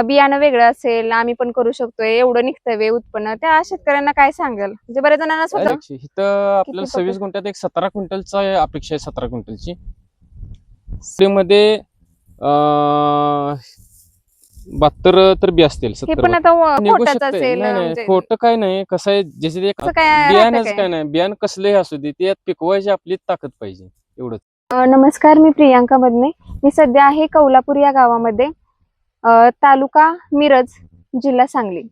बियाणं वेगळं असेल, आम्ही पण करू शकतोय, एवढं निघतंय वे उत्पन्न, त्या शेतकऱ्यांना काय सांगाल? म्हणजे बऱ्याच जणांना स्वतः इथं आपल्याला किती 26 गुंठ्यात एक 17 क्विंटलचा अपेक्षा आहे, 17 क्विंटलची. मध्ये 72 तर बी असतील, हे 70 पण आता निघू खोटच शकते. असेल नाही नाही, म्हणजे खोटं काय नाही. कसं आहे, जसे ते असं काय राहतं बियाणंच काय? काय नाही, बियाणं कसलंही असू दे, त्यात पिकवायची आपली ताकद पाहिजे, एवढंच. नमस्कार, मी प्रियांका बदने. मी सध्या आहे कौलापूर या गावामध्ये, तालुका मिरज, जिल्हा सांगली.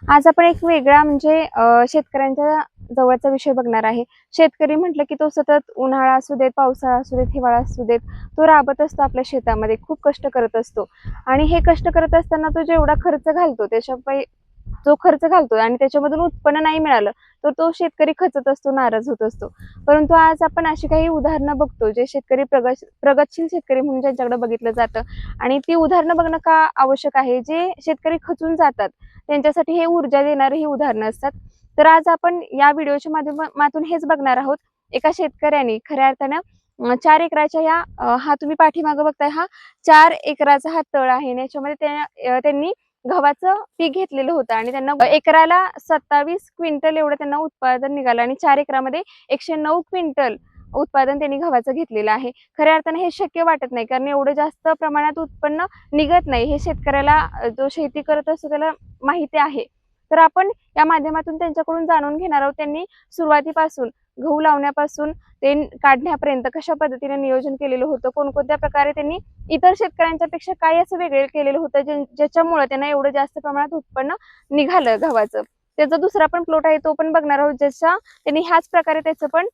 आज आपण एक वेगळा म्हणजे शेतकऱ्यांच्या जवळचा विषय बघणार आहे. शेतकरी म्हटलं की तो सतत उन्हाळा असू देत, पावसाळा असू देत, हिवाळा असू देत, तो राबत असतो आपल्या शेतामध्ये, खूप कष्ट करत असतो. आणि हे कष्ट करत असताना तो जेवढा खर्च घालतो जो खर्च घालतो आणि त्याच्यामधून उत्पन्न नाही मिळालं तर तो शेतकरी खचत असतो, नाराज होत असतो. परंतु आज आपण अशी काही उदाहरणं बघतो जे शेतकरी प्रगतशील शेतकरी म्हणून ज्यांच्याकडे बघितलं जातं. आणि ती उदाहरणं बघणं का आवश्यक आहे? जे शेतकरी खचून जातात त्यांच्यासाठी हे ऊर्जा देणारी ही उदाहरणं असतात. तर आज आपण या व्हिडिओच्या माध्यमातून हेच बघणार आहोत. एका शेतकऱ्याने खऱ्या अर्थानं 4 एकराच्या हा तुम्ही पाठीमागं बघताय, हा 4 एकराचा हा तळ आहे आणि याच्यामध्ये त्यांनी गव्हाचं पीक घेतलेलं होतं आणि त्यांना एकराला 27 क्विंटल एवढं त्यांना उत्पादन निघालं आणि 4 एकरामध्ये 109 क्विंटल उत्पादन त्यांनी गव्हाचं घेतलेलं आहे. खऱ्या अर्थाने हे शक्य वाटत नाही, कारण एवढं जास्त प्रमाणात उत्पन्न निघत नाही. हे शेतकऱ्याला जो शेती करत असतो त्याला माहिती आहे. तर आपण या माध्यमातून त्यांच्याकडून जाणून घेणार आहोत, त्यांनी सुरुवातीपासून गहू लावण्यापासून ते काढण्यापर्यंत कशा पद्धतीने नियोजन केलेलं होतं, कोणकोणत्या प्रकारे त्यांनी इतर शेतकऱ्यांच्या पेक्षा काय असं वेगळे केलेलं होतं ज्याच्यामुळे त्यांना एवढं जास्त प्रमाणात उत्पन्न निघालं गव्हाचं. त्याचा दुसरा पण प्लॉट आहे, तो पण बघणार आहोत, ज्याचा त्यांनी ह्याच प्रकारे त्याचं पण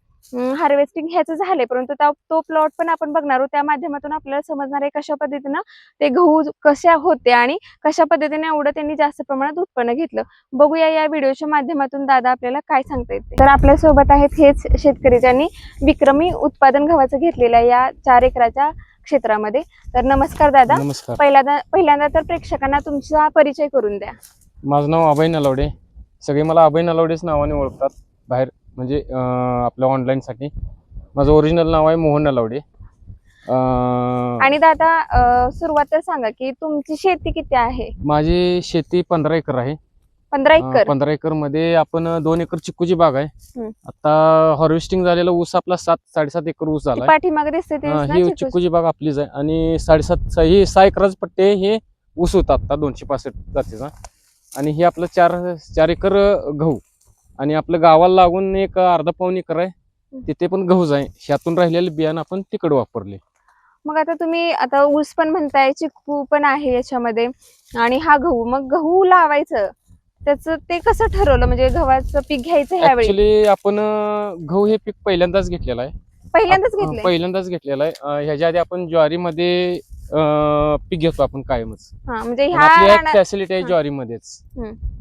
हार्वेस्टिंग ह्याचं झालंय. परंतु तो प्लॉट पण आपण बघणार आहोत. त्या माध्यमातून आपल्याला समजणार आहे कशा पद्धतीनं ते गहू कशा होते आणि कशा पद्धतीने एवढं त्यांनी जास्त प्रमाणात उत्पन्न घेतलं. बघूया या व्हिडिओच्या माध्यमातून दादा आपल्याला काय सांगता येते. तर आपल्या सोबत आहेत हेच शेतकरी ज्यांनी विक्रमी उत्पादन गव्हाचं घेतलेलं आहे या 4 एकराच्या क्षेत्रामध्ये. तर नमस्कार दादा. नमस्कार. पहिल्यांदा तर प्रेक्षकांना तुमचा परिचय करून द्या. माझं नाव अभय नलावडे. सगळे मला अभय नलावडेच नावाने ओळखतात बाहेर, म्हणजे आपल्या ऑनलाईन साठी. माझं ओरिजिनल नाव आहे मोहन नलावडे. आणि दादा सुरुवात तर सांगा की तुमची शेती किती आहे? माझी शेती 15 एकर आहे. 15 एकर. 15 एकर मध्ये आपण 2 एकर चिक्कूची बाग आहे. आता हार्वेस्टिंग झालेला ऊस आपला 7-7.5 एकर ऊस झाला. पाठीमागे दिसते ते ही चिक्कूची बाग आपलीच आहे आणि 6.5 एकराच पट्टे हे ऊस होता आता 265 जातीचा. आणि हे आपलं 4 एकर गहू आणि आपलं गावाला लागून एक अर्धा पाऊण एकर आहे, तिथे पण गहूच आहे. ह्यातून राहिलेले बियाणं आपण तिकडे वापरले. मग आता तुम्ही ऊस पण म्हणताय, चिक्कू पण आहे याच्यामध्ये आणि हा गहू, मग गहू लावायचं त्याचं ते कसं ठरवलं? म्हणजे गव्हाचं पीक घ्यायचं ह्यावेळी ऍक्च्युली आपण गहू हे पीक पहिल्यांदाच घेतलेलं आहे. पहिल्यांदाच घेतलेलं आहे. ह्याच्या आधी आपण ज्वारीमध्ये पीक घेतो आपण कायमच. म्हणजे आपली एक फॅसिलिटी आहे ज्वारीमध्येच.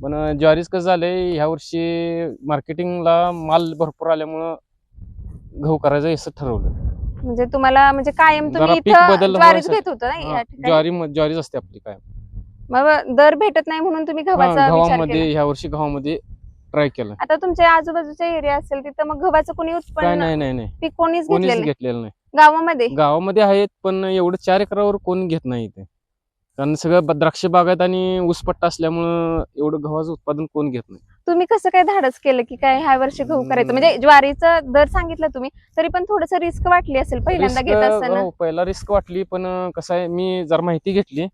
पण ज्वारीच कसं झालंय, ह्या वर्षी मार्केटिंगला माल भरपूर आल्यामुळं गहू करायचं असं ठरवलं. म्हणजे तुम्हाला म्हणजे कायम तुम्ही इथं ज्वारीच घेत होता ना? ज्वारीच असते आपली कायम. मग दर भेटत नाही म्हणून तुम्ही गव्हाचा विचार केला? ह्या वर्षी गव्हामध्ये ट्राय केलं. आता तुमच्या आजूबाजूचा एरिया असेल तिथं मग गव्हाचं कोणी उत्पन्न नाही पीक कोणीच घेतलेलं नाही. गावामध्ये आहेत, पण एवढं 4 एकरावर कोण घेत नाही इथे. कारण सगळं द्राक्ष बागायत आणि ऊसपट्टा असल्यामुळं एवढं गव्हाचं उत्पादन कोण घेत नाही. तुम्ही कसं काय धाडस केलं की काय ह्या वर्षी गहू करायचं? म्हणजे ज्वारीचं दर सांगितलं तुम्ही, तरी पण थोडस रिस्क वाटली असेल पहिल्यांदा घेत असताना? पहिला रिस्क वाटली, पण कसं आहे, मी जर माहिती घेतली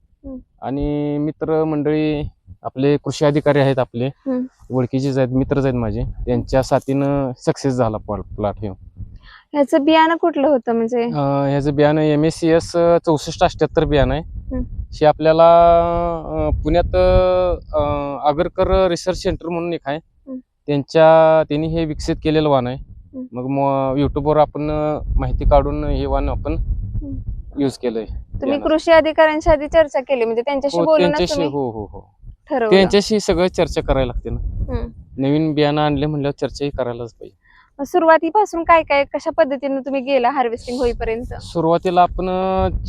आणि मित्र मंडळी आपले कृषी अधिकारी आहेत, आपले ओळखीचेच आहेत, मित्रच आहेत माझे, त्यांच्या साथीनं सक्सेस झाला प्लॉट. ह्याचं बियाणं कुठलं होतं? म्हणजे ह्याचं बियाणं MSCS 6478 बियाणं आहे. हे आपल्याला पुण्यात आगरकर रिसर्च सेंटर म्हणून एक आहे, त्यांनी हे विकसित केलेलं वाण आहे. मग युट्यूबवर आपण माहिती काढून हे वाण आपण यूज केलंय. तुम्ही कृषी अधिकाऱ्यांशी आधी चर्चा केली, म्हणजे त्यांच्याशी बोलून हो, त्यांच्याशी सगळं चर्चा करायला लागते ना. नवीन बियाणं आणले म्हणल्यावर चर्चाही करायलाच पाहिजे. सुरुवातीपासून काय कशा पद्धतीने तुम्ही गेला हार्वेस्टिंग होईपर्यंत? सुरुवातीला आपण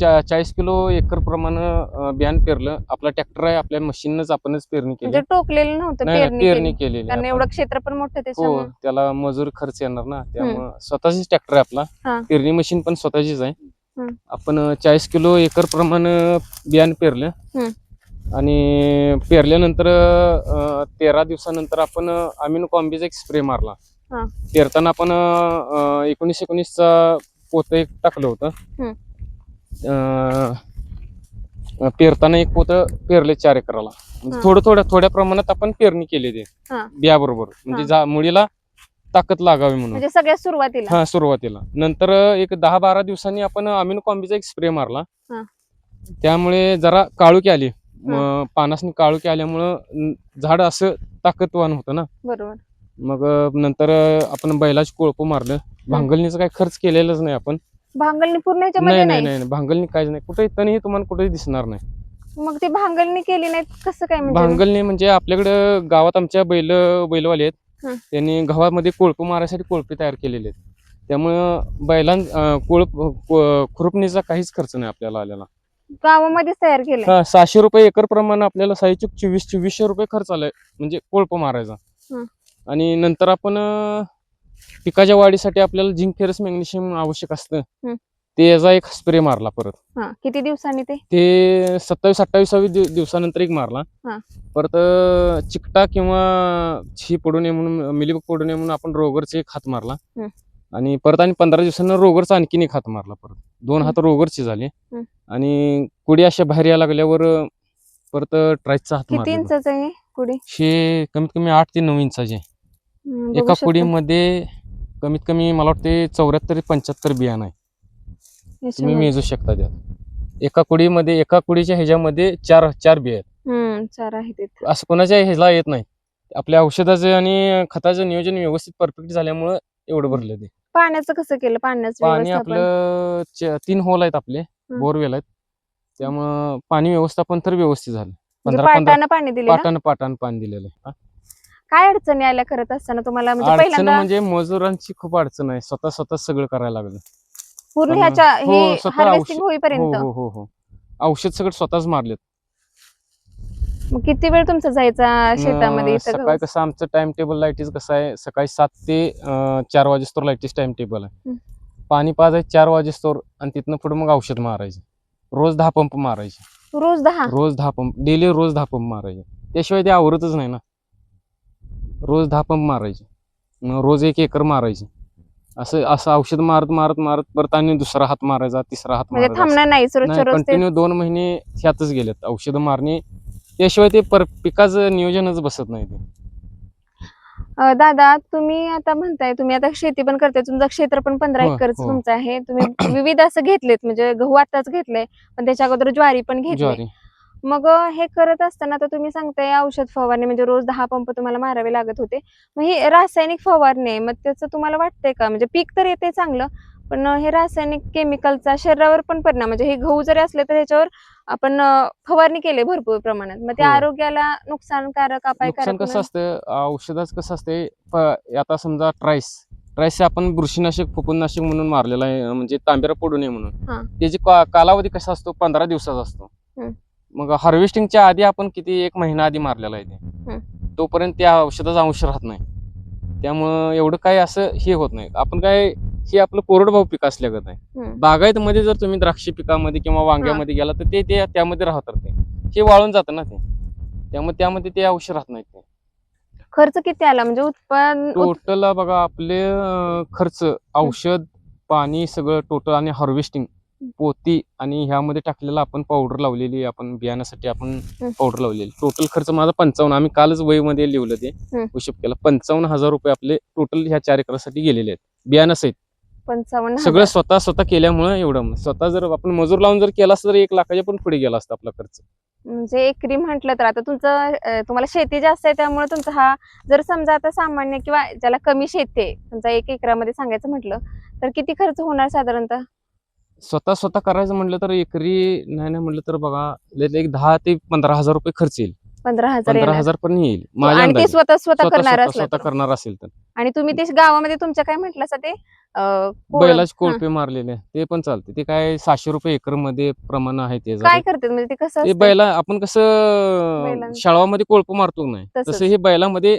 40 किलो एकर प्रमाणे बियाण पेरलं. आपला ट्रॅक्टर आहे, आपल्या मशीनच आपणच पेरणी केली. म्हणजे टोकलेलं नव्हतं, पेरणी केलेली. कारण एवढं क्षेत्र पण मोठं त्याच्यामुळे त्याला मजूर खर्च येणार ना, त्यामुळे स्वतःच ट्रॅक्टर आहे आपला. पेरणी मशीन पण स्वतःचीच आहे. आपण 40 किलो एकर प्रमाणे बियाण पेरलं आणि पेरल्यानंतर 13 दिवसानंतर आपण अमिनो कॉम्बीचा एक स्प्रे मारला. हा. पेरताना आपण 19-19चा पोत एक टाकलं होतं. पेरताना एक पोत पेरले 4 एकराला. म्हणजे थोड्या प्रमाणात आपण पेरणी केली ते बियाबरोबर, म्हणजे मुळीला ताकद लागावी म्हणून. म्हणजे सगळ्यात सुरुवातीला. हा, सुरुवातीला. नंतर एक 10-12 दिवसांनी आपण अमिनो कॉम्बीचा एक स्प्रे मारला. त्यामुळे जरा काळुकी आली, पानासनी काळुकी आल्यामुळं झाड असं ताकदवान होतं ना. बरोबर. मग नंतर आपण बैलाची कोळपं मारलं. भांगलणीचा काही खर्च केलेलाच नाही आपण. भांगलणी पूर्ण ह्याच्यामध्ये नाही, भांगलणी काहीच नाही. कुठे तणही तुम्हाला कुठेही दिसणार नाही. मग ती भांगलणी केली नाही कसं काय? म्हणजे भांगलणी म्हणजे आपल्याकडे गावात आमच्या बैलवाले आहेत, त्यांनी गव्हामध्ये कोळपं मारायसाठी कोळपे तयार केलेले आहेत. त्यामुळं खुरपणीचा काहीच खर्च नाही आपल्याला आलेला. गावामध्येच तयार केलं. 600 रुपये एकर प्रमाणे आपल्याला साईचूक 2400 रुपये खर्च आलाय, म्हणजे कोळपं मारायचा. आणि नंतर आपण पिकाच्या वाढीसाठी आपल्याला झिंक, फेरस, मॅग्नेशियम आवश्यक असतं. ते याचा एक स्प्रे मारला परत. किती दिवसांनी? ते 27-28व्या दिवसानंतर एक मारला. परत चिकटा किंवा छी पडू नये म्हणून, मिलीबग पडू नये म्हणून आपण रोगरचा एक हात मारला. आणि परत 15 दिवसांना रोगरचा आणखीन एक हात मारला. परत 2 हात रोगरचे झाले. आणि कुडी अशा बाहेर यायला लागल्यावर परत ट्राईसचा हात मारला. किती इंचाचं आहे कुडी? हे कमीत कमी 8 ते 9 इंचाचे. एका कुडीमध्ये कमीत कमी मला वाटते 74-75 बियाणं आहे. तुम्ही मेजू शकता त्यात. एका कुडीच्या ह्याच्यामध्ये 4 बिया आहेत. 4 आहेत. असं कोणाच्या ह्याला येत नाही. आपल्या औषधाचं आणि खताचं नियोजन व्यवस्थित परफेक्ट झाल्यामुळं एवढं भरलं ते. पाण्याचं कसं केलं? पाणी आपलं 3 होल आहेत आपले, बोरवेल आहेत. त्यामुळं पाणी व्यवस्थापन तर व्यवस्थित झालं. पाटानं पाणी दिलं. पाटानं पाणी दिलेलं आहे. काय अडचणी आल्या करत असताना तुम्हाला? अडचण म्हणजे मजुरांची खूप अडचण आहे. स्वतः सगळं करायला लागलं पूर्ण हार्वेस्टिंग होईपर्यंत. हो. औषध सगळं स्वतःच मारलेत. मग किती वेळ तुमचा जायचा शेतामध्ये? सकाळी कसं आमचं टाइम टेबल लाईटीच कसं आहे, सकाळी 7 ते 4 वाजेस्तोर लाईटीच टाइम टेबल आहे. पाणी पाजायचं 4 वाजेस्तोर आणि तिथनं पुढे मग औषध मारायचे. रोज 10 पंप मारायचे. रोज 10 पंप डेली, रोज 10 पंप मारायचे. त्याशिवाय ते आवरतच नाही ना. रोज 10 पंप मारायचे, रोज 1 एकर मारायचे. असं औषध मारत परत आणि दुसरा हात मारायचा, तिसरा हात मारायचा. थांबणार नाही, कंटिन्यू 2 महिने ह्यातच गेलेत औषध मारणे. त्याशिवाय ते पिकाचं नियोजनच बसत नाही ते. दादा, तुम्ही आता म्हणताय तुम्ही आता शेती पण करताय, तुमचं क्षेत्र पण 15 एकरच तुमचं आहे. तुम्ही विविध असं घेतलेत, म्हणजे गहू आताच घेतलंय, पण त्याच्या अगोदर ज्वारी पण घेतली. मग हे करत असताना आता तुम्ही सांगताय औषध फवारणी, म्हणजे रोज 10 पंप तुम्हाला मारावे लागत होते. मग ही रासायनिक फवारणी आहे, मग त्याचं तुम्हाला वाटतंय का? म्हणजे पीक तर येते चांगलं, पण हे रासायनिक केमिकलचा शरीरावर पण परिणाम, म्हणजे हे गहू जरी असले तर ह्याच्यावर आपण फवारणी केली भरपूर प्रमाणात, मग ते आरोग्याला नुकसानकारक अपायकारक कसं असतं औषधाचं? कसं असते, आता समजा ट्राईस आपण बुरशीनाशक, फुफुंदनाशक म्हणून मारलेला आहे, म्हणजे तांबेरा पडू नये म्हणून. त्याची कालावधी कसा असतो? 15 दिवसाचा असतो. मग हार्वेस्टिंगच्या आधी आपण किती 1 महिना आधी मारलेला आहे ते. तोपर्यंत त्या औषधाचा अंश राहत नाही. त्यामुळं एवढं काय असं हे होत नाही. आपण काय, हे आपलं कोरडभाऊ पीक असल्यागत आहे. बागायत मध्ये जर तुम्ही द्राक्ष पिकामध्ये किंवा वांग्यामध्ये गेला तर ते त्यामध्ये राहतात. हे वाळून जातं ना ते, त्यामुळे त्यामध्ये ते औषध राहत नाही. ते खर्च किती आला? म्हणजे उत्पादन टोटल बघा, आपले खर्च, औषध, पाणी सगळं टोटल आणि हार्वेस्टिंग, पोती आणि ह्यामध्ये टाकलेला आपण पावडर लावलेली, आपण बियाण्यासाठी आपण पावडर लावलेली, टोटल खर्च माझा 55. आम्ही कालच वहीमध्ये लिहिलं, ते हिशोब केला. 55,000 रुपये आपले टोटल ह्या 4 एकरासाठी गेलेले आहेत बियाण्यासहित. 55,000 सगळं स्वतः केल्यामुळे एवढं. स्वतः जर आपण मजूर लावून जर केला असतं तर 1 लाखाच्या पण पुढे गेला असता आपला खर्च. म्हणजे एकरी म्हटलं तर आता तुम्हाला शेती जास्त आहे, त्यामुळे तुमचा हा, जर समजा आता सामान्य किंवा ज्याला कमी शेती आहे, तुमचा 1 एकरामध्ये सांगायचं म्हटलं तर किती खर्च होणार साधारणतः? स्वतः करायचं म्हटलं तर एकरी नाही म्हटलं तर बघा, एक 10,000 ते 15,000 रुपये खर्च येईल. 15,000 पण येईल माझ्या आणि ते अंदाजे. स्वतः करणार असेल तर. आणि तुम्ही ते गावामध्ये तुमच्या काय म्हटलं असं ते बैलाचे कोळपे मारलेले ते पण चालते. ते काय 600 रुपये एकर मध्ये प्रमाण आहे. ते काय करते म्हणजे ते कसं? ते बैला आपण कसं शाळवामध्ये कोळप मारतो नाही, तसं हे बैलामध्ये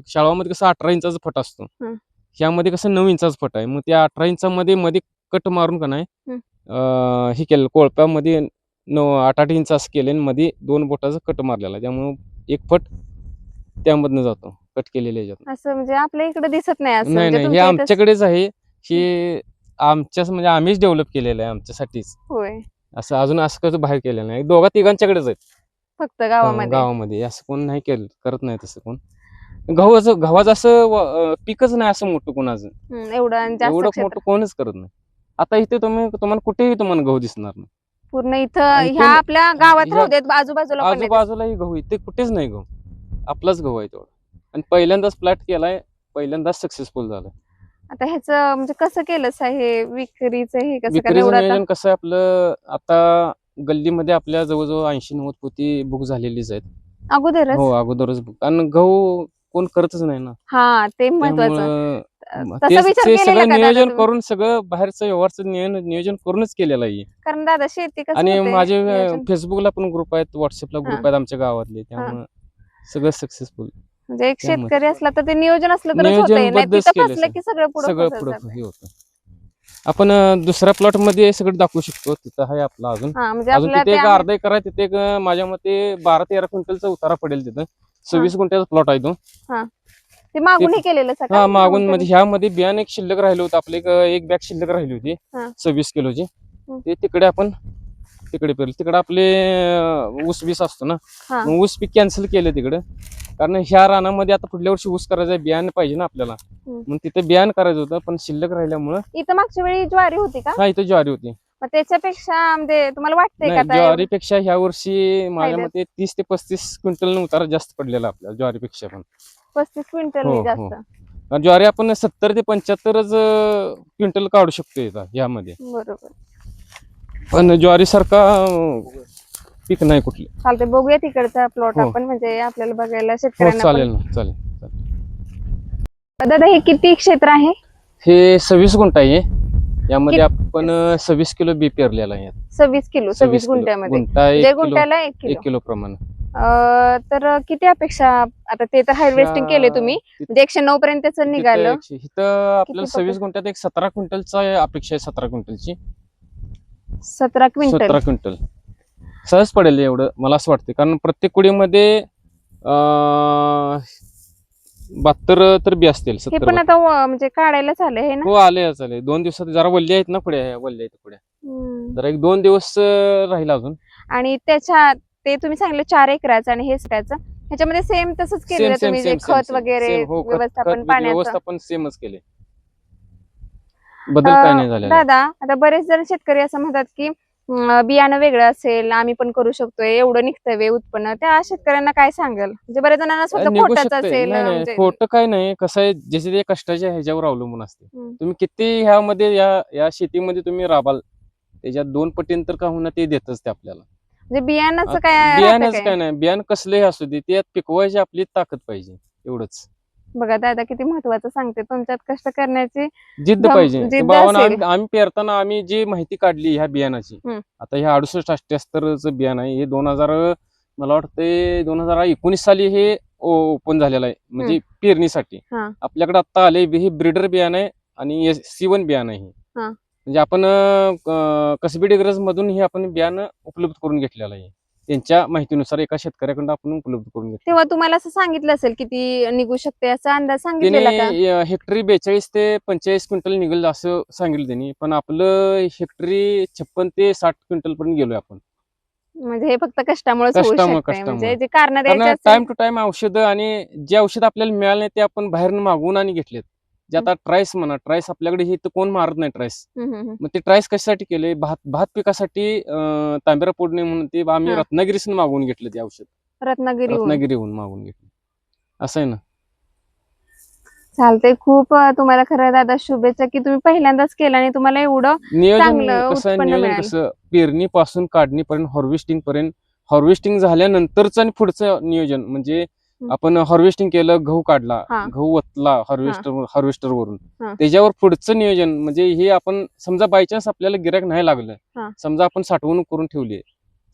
शाळवामध्ये कसं 18 इंचाचा फट असतो, ह्यामध्ये कसं 9 इंचाचा फट आहे. मग त्या 18 इंचामध्ये मध्ये कट मारून का नाही हे केलं, कोळप्यामध्ये 8-8 इंच असं केले आणि मध्ये 2 बोटाचा कट मारलेला, त्यामुळे 1 फट त्यामधनं जातो कट केलेल्या ह्याच्यात. असं म्हणजे आपल्या इकडे दिसत नाही असं, नाही म्हणजे नाही, हे तुमच्या इथं. आमच्याकडेच आहे. हे आमच्याच म्हणजे आम्हीच डेव्हलप केलेलं आहे आमच्यासाठीच. होय, असं अजून असं कसं बाहेर केलेलं नाही. दोघा तिघांच्याकडेच आहेत फक्त गावामध्ये. गावामध्ये. असं कोण नाही केलं, करत नाही तसं कोण. गव्हाचं असं पीकच नाही असं मोठं कोणाचं. एवढं आणि जास्त एवढं क्षेत्र मोठं कोणच करत नाही. आता इथे तुम्हाला कुठेही तुम्हाला गहू दिसणार नाही. पूर्ण इथं आणि ह्या आपल्या गावात ह्या राहू देत, आजूबाजूला पण नाही दिसत. आजूबाजूलाही गहू इथे कुठेच नाही गहू. आपलाच गहू आहे तेवढा. आणि पहिल्यांदाच प्लॉट केलाय, पहिल्यांदाच सक्सेसफुल झालाय. आता ह्याचं म्हणजे कसं केलं हे विक्रीचं, हे कसं, कारण विक्रीचं एवढं आता नियोजन कसं आहे आपलं, आता गल्लीमध्ये आपल्या जवळजवळ 80-90 पोती बुक झालेलीच आहेत. अगोदरच. हो, अगोदरच बुक. कारण गहू कोण करतच नाही ना. हा, ते महत्वाचं. त्यामुळं तसा विचार ते केलेला सगळं का दादा नियोजन तुम्ही? करून, सगळं बाहेरचं व्यवहारचं नियोजन करूनच केलेलं आहे. कारण दादा शेती कसं आणि होते माझे नियोजन. फेसबुकला पण ग्रुप आहेत, व्हॉट्सअपला हा. ग्रुप आहेत आमच्या गावातले, त्यामुळं सगळं सक्सेसफुल. म्हणजे एक त्यामुळे शेतकरी असला तर ते नियोजन असलं तरच नियोजन होतंय, नाही बद्दलच तिथं केलं फसलं की सगळं पुढं सगळं फसत पुढं जातंय. हे होतं. आपण दुसऱ्या प्लॉट मध्ये सगळं दाखवू शकतो. तिथं आहे आपला अजून हा, म्हणजे अजून आपल्याला तिथे ते एक आहे. अर्धा एकर आहे. तिथे एक माझ्या मते 12-13 क्विंटलचा उतारा पडेल. तिथं 26 गुंठ्याचा प्लॉट आहे तो. ते मागून हे केलेलं हा, सगळं मागून म्हणजे ह्यामध्ये बियाणे एक शिल्लक राहिलं होतं आपले, एक बॅग शिल्लक राहिली होती हा. 26 किलोची. हम्म. ते तिकडे आपण पेरलं. तिकडे आपले ऊस बीस असतो ना, हा. मग ऊस पीक कॅन्सल केलं तिकडं. कारण ह्या रानामध्ये आता पुढल्या वर्षी ऊस करायचं, बियाणं पाहिजे ना आपल्याला. मग तिथे बियाणं करायचं होतं, पण शिल्लक राहिल्यामुळं. इथं मागच्या वेळी ज्वारी होती का? हा, इथं ज्वारी होती. मग त्याच्यापेक्षा म्हणजे तुम्हाला वाटतंय का नाही, आता ज्वारीपेक्षा ह्या वर्षी माझ्या फायद्यात? मते 30 ते 35 क्विंटल उतारा जास्त पडलेला आपल्याला ज्वारीपेक्षा पण. 35 क्विंटल हो, जास्त. कारण ज्वारी आपण 70 ते 75च क्विंटल काढू शकतो यामध्ये. बरोबर. पण ज्वारी सारखा पीक नाही कुठले. चालते, बघूया तिकडचा प्लॉट हो. आपण, म्हणजे आपल्याला बघायला हो, शेतकऱ्यांना चालेल पण. ना, चालेल. दादा हे किती क्षेत्र आहे? हे 26 गुंठा आहे. यामध्ये आपण 26 किलो बी पेरलेला आहे. 26 किलो, 26 गुंठ्यामध्ये गुंठा जे गुंठ्याला 1 1 किलो. किलो प्रमाणे. तर किती अपेक्षा, आता ते तर हार्वेस्टिंग केले तुम्ही, म्हणजे 109 पर्यंत त्याचं निघालं. इथं आपल्याला किती 26 गुंठ्यात एक 17 क्विंटलचा अपेक्षा आहे. 17 क्विंटलची. 17 क्विंटल. 17 क्विंटल सहज पडेल एवढं मला असं वाटतं. कारण प्रत्येक कुडीमध्ये 72 तर बी असतील. हे पण आता म्हणजे काढायला चालू आहे ना. हो, आले चालेल. 2 दिवसात जरा वल्ली आहेत ना, वल्ली आहेत पुढे. जरा 1-2 दिवस राहील अजून. आणि ते तुम्ही सांगितलं 4 एकराचं आणि हे त्याचं ह्याच्यामध्ये सेम तसंच केलेलं तुम्ही, जे खत वगैरे व्यवस्थापन व्यवस्थापन सेमच केले. बदल काय नाही झालेला. दादा आता बरेच जण शेतकरी असं म्हणतात की बियाणं वेगळं असेल, आम्ही पण करू शकतोय, एवढं निघतंय उत्पन्न, त्या शेतकऱ्यांना काय सांगाल? म्हणजे बरेच जणांना स्वतः निघू खोटंच शकते. असेल. नाही म्हणजे खोटं काय नाही. कसं आहे, जसे ते कष्टाच्या ह्याच्यावर अवलंबून असते. तुम्ही किती ह्यामध्ये या शेतीमध्ये तुम्ही राबाल, त्याच्यात 2 पटीन तर का होणार ते देतच ते आपल्याला. म्हणजे बियाणाचं काय बियाणंच काय नाही, बियाणं कसलंही असू दे, त्यात पिकवायची आपली ताकद पाहिजे, एवढंच. बघा दादा किती महत्वाचं सांगते, तुमच्यात कष्ट करण्याची जिद्द पाहिजे. जिद्द भावानं असेल. आम्ही पेरताना आम्ही जी माहिती काढली ह्या बियाणाची, आता हे 68-78 बियाणं आहे. हे 2000 मला वाटतंय 2019 साली हे ओपन झालेलं आहे, म्हणजे पेरणीसाठी. आपल्याकडे आता आले हे ब्रीडर बियाणं आहे आणि C1 बियाणं आहे. म्हणजे आपण कसबी डिग्रज मधून हे आपण बियाणं उपलब्ध करून घेतलेलं आहे. त्यांच्या माहितीनुसार एका शेतकऱ्याकडून आपण उपलब्ध करून घेतलं. तेव्हा तुम्हाला असं सांगितलं असेल किती निघू शकते, असा अंदाज सांगितलेला का? हेक्टरी 42 ते 45 क्विंटल निघेल असं सांगितलं त्यांनी. पण आपलं हेक्टरी 56 ते 60 क्विंटल पर्यंत गेलोय आपण. म्हणजे हे फक्त कष्टामुळेच होऊ शकते, म्हणजे जे कारण द्यायचे टाइम टू टाइम औषधं, आणि जे औषध आपल्याला मिळाले नाही ते आपण बाहेरून मागवून आणि घेतलेत. जे आता ट्रायस म्हणा, ट्रायस आपल्याकडे हे तर कोण मारत नाही ट्रायस. मग ते ट्रायस कशासाठी केले? भात पिकासाठी तांबेरा पडू नये म्हणून ते आम्ही रत्नागिरीसून मागवून घेतलं ते औषध. रत्नागिरीहून मागवून घेतलं. असं आहे ना. चालतंय. खूप तुम्हाला खरं दादा शुभेच्छा की तुम्ही पहिल्यांदाच केलं आणि तुम्हाला एवढं चांगलं उत्पन्न मिळालं. पेरणीपासून काढणीपर्यंत, हार्वेस्टिंग झाल्यानंतरच आणि पुढचं नियोजन म्हणजे आपण हार्वेस्टिंग केलं, गहू काढला, गहू ओतला हार्वेस्टर वरून, त्याच्यावर पुढचं नियोजन म्हणजे हे आपण समजा बायचान्स आपल्याला गिऱ्हाईक नाही लागलं, समजा आपण साठवणूक करून ठेवली,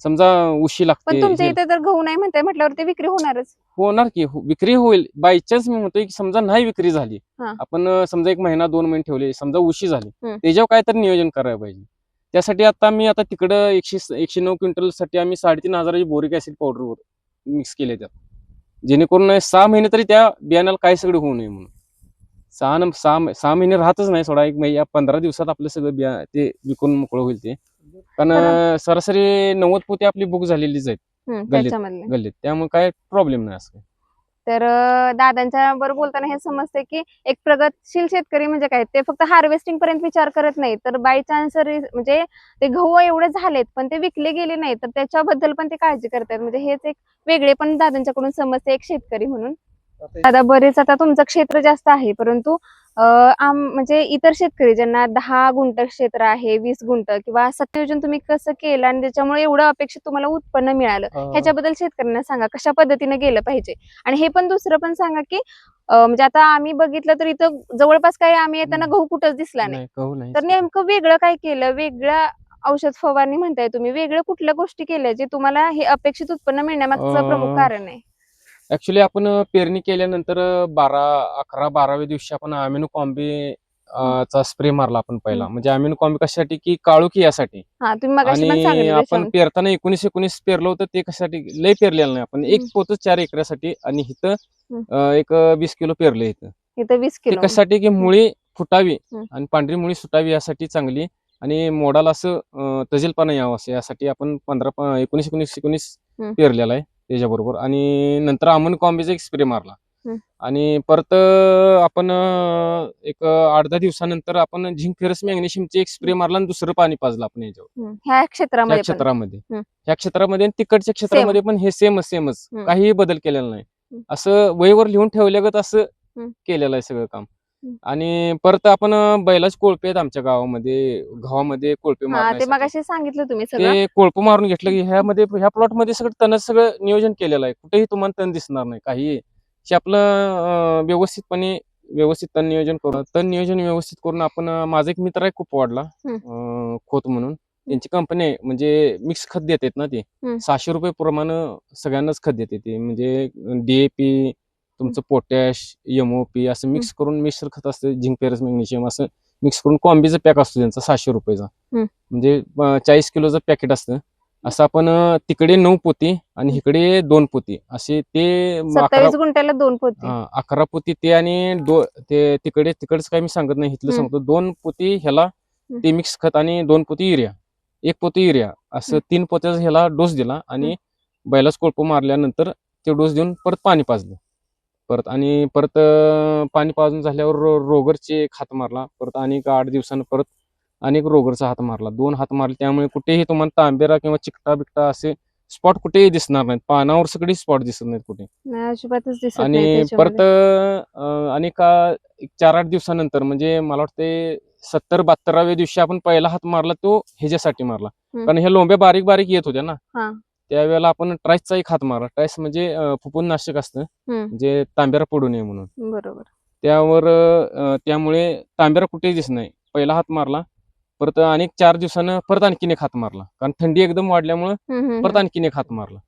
समजा उशी लागते. पण तुमच्या इथे तर गहू नाही म्हणताय म्हटल्यावर ते विक्री होणारच. होणार की विक्री होईल. बायचान्स मी म्हणतोय की समजा नाही विक्री झाली, आपण समजा 1 महिना 2 महिने ठेवले, समजा उशी झाली, त्याच्यावर काय तर नियोजन करायला पाहिजे. त्यासाठी आता मी आता तिकडं 109 क्विंटल साठी आम्ही 3,500 बोरिक ऍसिड पावडर मिक्स केले त्यात, जेणेकरून 6 महिने तरी त्या बियाण्याला काय सगळं होऊ नये म्हणून. 6 महिने राहतच नाही सोडा, एक महिना 15 दिवसात आपलं सगळं बिया ते विकून मोकळं होईल ते. कारण सरासरी 90 पोती आपली बुक झालेलीच आहेत त्याच्यामधले. गल्लीत, त्यामुळे काय प्रॉब्लेम नाही असं. तर दादांच्या बरोबर बोलताना हे समजते की एक प्रगतशील शेतकरी म्हणजे काय, ते फक्त हार्वेस्टिंग पर्यंत विचार करत नाही, तर बाय चान्स म्हणजे ते गहू एवढे झालेत पण ते विकले गेले नाही तर त्याच्याबद्दल पण ते काळजी करतात. म्हणजे हेच एक वेगळे पण दादांच्याकडून समजते एक शेतकरी म्हणून. दादा बरेच आता तुमचं क्षेत्र जास्त आहे, परंतु म्हणजे इतर शेतकरी ज्यांना 10 गुंठ क्षेत्र आहे, 20 गुंठ किंवा असं नियोजन तुम्ही कसं केलं आणि त्याच्यामुळे एवढं अपेक्षित तुम्हाला उत्पन्न मिळालं, ह्याच्याबद्दल शेतकऱ्यांना सांगा कशा पद्धतीने गेलं पाहिजे. आणि हे पण दुसरं पण सांगा की म्हणजे आता आम्ही बघितलं तर इथं जवळपास काही आम्ही येताना गहू कुठंच दिसला नाही, तर नेमकं वेगळं काय केलं, वेगळं औषध फवारणी म्हणताय तुम्ही, वेगळं कुठल्या गोष्टी केल्या जे तुम्हाला हे अपेक्षित उत्पन्न मिळण्यामागचं प्रमुख कारण आहे? ऍक्च्युली आपण पेरणी केल्यानंतर 11-12व्या दिवशी आपण अमिनो कॉम्बी चा स्प्रे मारला आपण पहिला. म्हणजे अमिनो कॉम्बी कशासाठी की काळोखी यासाठी. तुम्ही मगाशी पण आणि सांगितलं आपण पेरताना 19 पेरलं होतं ते कशासाठी, लय पेरलेलं नाही आपण, एक पोत 4 एकरासाठी, आणि इथं एक 20 किलो पेरलं इथं 20 ते किलो. कशासाठी की मुळी फुटावी आणि पांढरी मुळी सुटावी यासाठी चांगली, आणि मोडाला असं तजेलपणा यावं असं यासाठी आपण 19 पेरलेला आहे त्याच्याबरोबर. आणि नंतर अमन कॉम्बीचा एक स्प्रे मारला, आणि परत आपण एक 8-10 दिवसानंतर आपण झिंक फेरस मॅग्नेशियमचे एक स्प्रे मारला, आणि दुसरं पाणी पाजलं आपण याच्यावर ह्या क्षेत्रामध्ये ह्या क्षेत्रामध्ये आणि तिकडच्या क्षेत्रामध्ये पण हे सेमच काहीही बदल केलेला नाही. असं वहीवर लिहून ठेवल्यागत असं केलेलं आहे सगळं काम. आणि परत आपण बैलाच कोळपे आहेत आमच्या गावामध्ये कोळपे ते मगाशी सांगितलं तुम्ही सगळं, ते कोळप मारून घेतलं की ह्या प्लॉट मध्ये सगळं नियोजन केलेलं आहे. कुठेही तुम्हाला तण दिसणार नाही काही. आपलं व्यवस्थित तण नियोजन व्यवस्थित करून आपण, माझा एक मित्र आहे कुपवाडला, खोत म्हणून त्यांची कंपनी आहे, म्हणजे मिक्स खत देतात ना ते, 600 रुपये प्रमाणे सगळ्यांनाच खत देते ते, म्हणजे DAP तुमचं पोटॅश, MOP असं मिक्स करून मिश्र खत असतं, झिंक फेरस मॅग्नेशियम असं मिक्स करून कॉम्बीचा पॅक असतो त्यांचा 600 रुपयाचा, म्हणजे 40 किलोचं पॅकेट असतं. असं आपण तिकडे 9 पोती आणि इकडे 2 पोती असे ते 27 गुंठ्याला 2 पोती. 11 पोती ते, आणि ते तिकडच काय मी सांगत नाही, इथलं सांगतो. 2 पोती ह्याला ते मिक्स खत आणि 2 पोती युरिया, 1 पोती युरिया असं 3 पोत्याचा ह्याला डोस दिला, आणि बैलाच कोळप मारल्यानंतर ते डोस देऊन परत पाणी पाजलं. आणि परत पाणी पाजून झाल्यावर रोगरचे एक हात मारला, परत आणि 8 दिवसानं परत अनेक रोगरचा हात मारला, 2 हात मारले. त्यामुळे कुठेही तुम्हाला तांबेरा किंवा चिकटा बिकटा असे स्पॉट कुठेही दिसणार नाहीत, पानावर सगळी स्पॉट दिसत नाहीत कुठे. अजिबातच दिसत आणि नाही. परत आणि 4-8 दिवसानंतर, म्हणजे मला वाटते 70-72व्या दिवशी आपण पहिला हात मारला तो ह्याच्यासाठी मारला, कारण ह्या लोंब्या बारीक बारीक येत होत्या ना, त्यावेळेला आपण ट्राईसचा एक हात मारला. ट्राईस म्हणजे फुफूननाशक असतं, म्हणजे तांबेरा पडू नये म्हणून. बरोबर. त्यामुळे तांबेरा कुठेही दिसत नाही. पहिला हात मारला, परत अनेक 4 दिवसानं परत आणखीन एक हात मारला, कारण थंडी एकदम वाढल्यामुळे परत आणखीन एक हात मारला,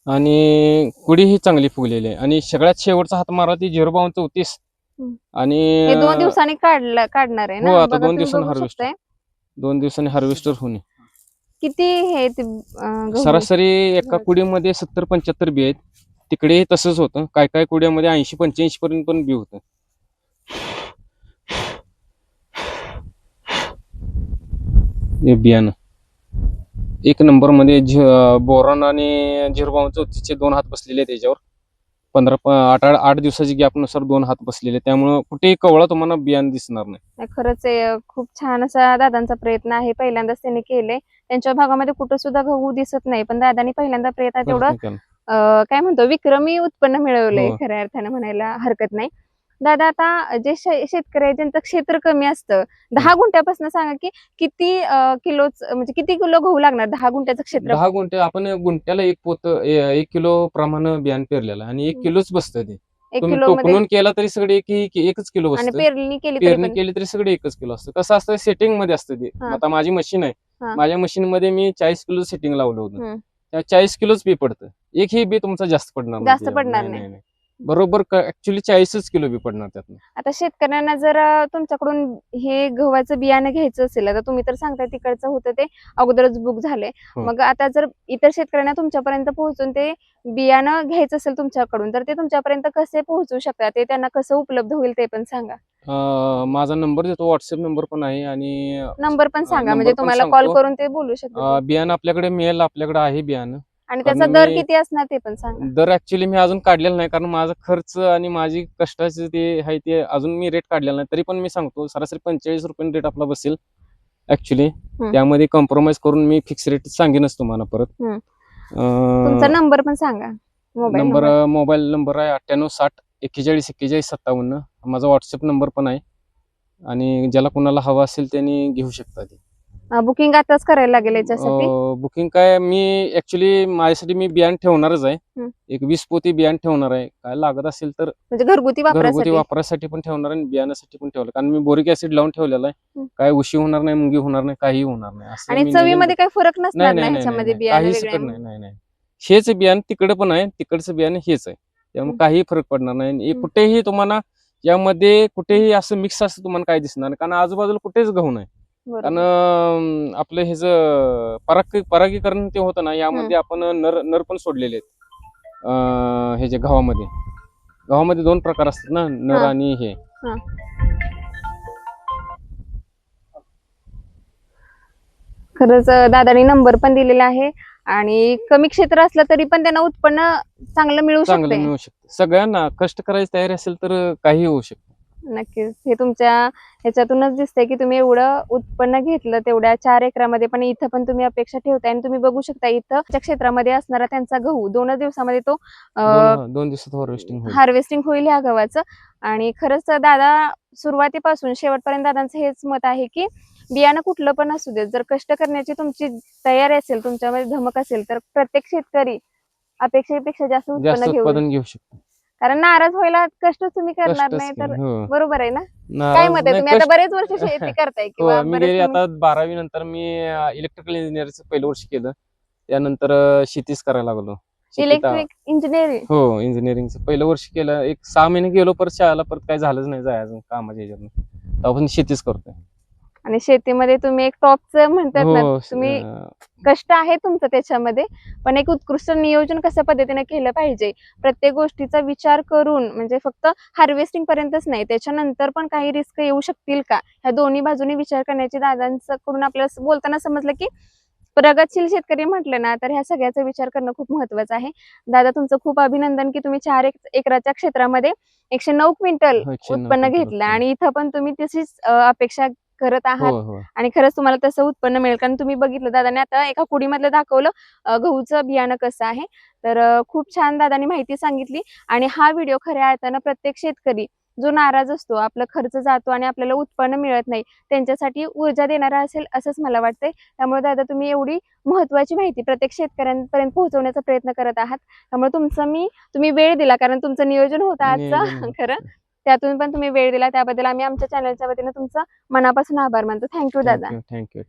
आणि कुडी ही चांगली फुगलेली आहे. आणि सगळ्यात शेवटचा हात मारला ती 05234, आणि 2 दिवसांनी काढणार आहे हो, ना? आता 2 दिवसांनी हार्वेस्टर होणे. किती हे सरासरी एका कुडीमध्ये 70-75 बी आहेत. तिकडे तसंच होतं, काय कुड्यामध्ये 80-85 पर्यंत पण बी होतं. हे बियाणं 1 नंबर मध्ये बोरॉन आणि 05234चे 2 हात बसलेले आहेत त्याच्यावर. 8 दिवसाची गॅपनुसार 2 हात बसलेले, त्यामुळे कुठेही कवळा तुम्हाला बियाणं दिसणार नाही. खरंच खूप छान असा दादांचा प्रयत्न आहे, पहिल्यांदाच त्यांनी केले. त्यांच्या भागामध्ये कुठं सुद्धा गहू दिसत नाही, पण दादांनी पहिल्यांदा प्रयत्न तेवढं काय म्हणतो विक्रमी उत्पन्न मिळवलंय, खऱ्या अर्थाने म्हणायला हरकत नाही. दादा आता जे शेतकरी आहे ज्यांचं क्षेत्र कमी असतं, 10 गुंठ्यापासून सांगा की किती म्हणजे किती किलो गहू लागणार 10 गुंठ्याचं क्षेत्र? 10 गुंठे आपण गुंठ्याला 1 किलो प्रमाणे बियाण पेरलेलं, आणि 1 किलोच बसतं ते. 1 तुम्ही किलो टोकनून केला तरी सगळे एकच किलो आणि बसतं, पेरणी केली तरी सगळे एकच किलो असतं. कसं असतं, सेटिंग मध्ये असतं ते. आता माझी मशीन आहे, माझ्या मशीन मध्ये मी 40 किलो सेटिंग लावलं होतं, त्या 40 किलोच बी पडतं. एकही बी तुमचा जास्त पडणार नाही. बरोबर ऍक्च्युली 40 किलो बी पडणार त्यातनं. आता शेतकऱ्यांना जर तुमच्याकडून हे गव्हाचं बियाणं घ्यायचं असेल, आता तुम्ही तर सांगताय तिकडचं होतं ते अगोदरच बुक झालंय. हो. मग आता जर इतर शेतकऱ्यांना तुमच्यापर्यंत पोहोचून ते बियाणं घ्यायचं असेल तुमच्याकडून, तर ते तुमच्यापर्यंत कसे पोहोचू शकतात, ते त्यांना कसं उपलब्ध होईल ते पण सांगा. माझा नंबर देतो, व्हॉट्सअप नंबर पण आहे आणि नंबर पण सांगा, म्हणजे नंबर पण तुम्हाला कॉल सांगतो. करून ते बोलू शकतात. बियाणं आपल्याकडे मिळेल, आपल्याकडे आहे बियाणं. आणि कारण त्याचा दर मी किती असणार ते पण सांगा. दर ऍक्च्युली मी अजून काढलेला नाही, कारण माझा खर्च आणि माझी कष्टाचे ते आहे ते अजून मी रेट काढलेला नाही. तरी पण मी सांगतो, सरासरी 45 रुपये रेट आपला बसेल ऍक्च्युली. त्यामध्ये कॉम्प्रोमाइज करून मी फिक्स रेट सांगेनच तुम्हाला परत. तुमचा नंबर पण सांगा, मोबाईल नंबर आहे 9860 41 41 57. माझा व्हॉट्सअप नंबर पण आहे आणि ज्याला कोणाला हवा असेल त्यांनी घेऊ शकता ते. बुकिंग आताच करायला लागेल याच्यासाठी. बुकिंग काय, मी ऍक्च्युली माझ्यासाठी मी बियाण ठेवणारच आहे. एक 20 पोती बियाण ठेवणार आहे. काय लागत असेल तर म्हणजे घरगुती वापरासाठी पण ठेवणार आहे आणि बियाण्यासाठी पण ठेवलं, कारण मी बोरिक ऍसिड लावून ठेवलेला आहे. काय उशी होणार नाही, मुंगी होणार नाही, काही होणार नाही. असं आणि मी चवीमध्ये काही फरक नसणार नाही नाही नाही ह्याच्यामध्ये नाही, बियाणं काहीच वेगळे. नाही. हेच बियाण तिकडे पण आहे, तिकडचं बियाण हेच आहे. त्यामुळे काही फरक पडणार नाही. कुठेही तुम्हाला यामध्ये कुठेही असं मिक्स असं तुम्हाला काही दिसणार नाही, कारण आजूबाजूला कुठेच गहू नाही. कारण आपलं हे जे परागीकरण ते होतं ना, यामध्ये आपण नर पण सोडलेले आहेत. हे जे गव्हामध्ये 2 प्रकार असतात ना, नर आणि हे. खरंच दादानी नंबर पण दिलेला आहे आणि कमी क्षेत्र असलं तरी पण त्यांना उत्पन्न चांगलं मिळू शकते. सगळ्यांना कष्ट करायची तयारी असेल तर काही होऊ शकतं. नक्कीच, हे तुमच्या ह्याच्यातूनच दिसतंय की तुम्ही एवढं उत्पन्न घेतलं तेवढ्या 4 एकरामध्ये, पण इथं पण तुम्ही अपेक्षा ठेवताय. आणि तुम्ही बघू शकता इथं त्या क्षेत्रामध्ये असणारा त्यांचा गहू 2 दिवसामध्ये तो 2 दिवसात हार्वेस्टिंग होईल ह्या गव्हाचं. आणि खरंच दादा सुरुवातीपासून शेवटपर्यंत दादांचं हेच मत आहे की बियाणं कुठलं पण असू देत, जर कष्ट करण्याची तुमची तयारी असेल, तुमच्यामध्ये धमक असेल, तर प्रत्येक शेतकरी अपेक्षेपेक्षा जास्त उत्पन्न घेऊ शकतो. कारण नाराज व्हायला कष्ट तुम्ही करणार नाही तर. बरोबर आहे ना? काय मत आहे, नाही, तुम्ही आता बरेच वर्ष शेती करताय किंवा मी गेली आता 12वी नंतर मी इलेक्ट्रिकल इंजिनिअरचं पहिलं वर्ष केलं. त्यानंतर शेतीच करायला लागलो. Electric engineering. हो, इंजिनिअरिंगचं पहिलं वर्ष केलं. एक 6 महिने गेलो, परत शाळेला परत काही झालंच नाही जायचं कामाच्या ह्याच्यातून. तेव्हापासून शेतीच करतोय. आणि शेतीमध्ये तुम्ही एक टॉपचं म्हणतात ना, तुम्ही कष्ट आहे तुमचं त्याच्यामध्ये, पण एक उत्कृष्ट नियोजन कशा पद्धतीने केलं पाहिजे, प्रत्येक गोष्टीचा विचार करून, म्हणजे फक्त हार्वेस्टिंग पर्यंतच नाही, त्याच्यानंतर पण काही रिस्क येऊ शकतील का, ह्या दोन्ही बाजूनी विचार करण्याची दादांकडून आपल्याला बोलताना समजलं की प्रगतशील शेतकरी म्हटलं ना, तर ह्या सगळ्याचा विचार करणं खूप महत्वाचं आहे. दादा तुमचं खूप अभिनंदन की तुम्ही 4 एकराच्या क्षेत्रामध्ये 109 क्विंटल उत्पन्न घेतलं आणि इथं पण तुम्ही तशीच अपेक्षा करत आहात. आणि खरंच तुम्हाला तसं उत्पन्न मिळेल, कारण तुम्ही बघितलं दादाने आता एका कुडीमधलं दाखवलं गहूचं बियाणं कसं आहे. तर खूप छान दादानी माहिती सांगितली. आणि हा व्हिडिओ खऱ्या अर्थानं प्रत्येक शेतकरी जो नाराज असतो, आपला खर्च जातो आणि आपल्याला उत्पन्न मिळत नाही, त्यांच्यासाठी ऊर्जा देणारा असेल असंच मला वाटतंय. त्यामुळे दादा तुम्ही एवढी महत्वाची माहिती प्रत्येक शेतकऱ्यांपर्यंत पोहोचवण्याचा प्रयत्न करत आहात. त्यामुळे तुम्ही वेळ दिला, कारण तुमचं नियोजन होतं आजचं खरं. त्यातून पण तुम्ही वेळ दिला, त्याबद्दल आम्ही आमच्या चॅनलच्या वतीने तुमचा मनापासून आभार मानतो. थँक्यू दादा. थँक्यू.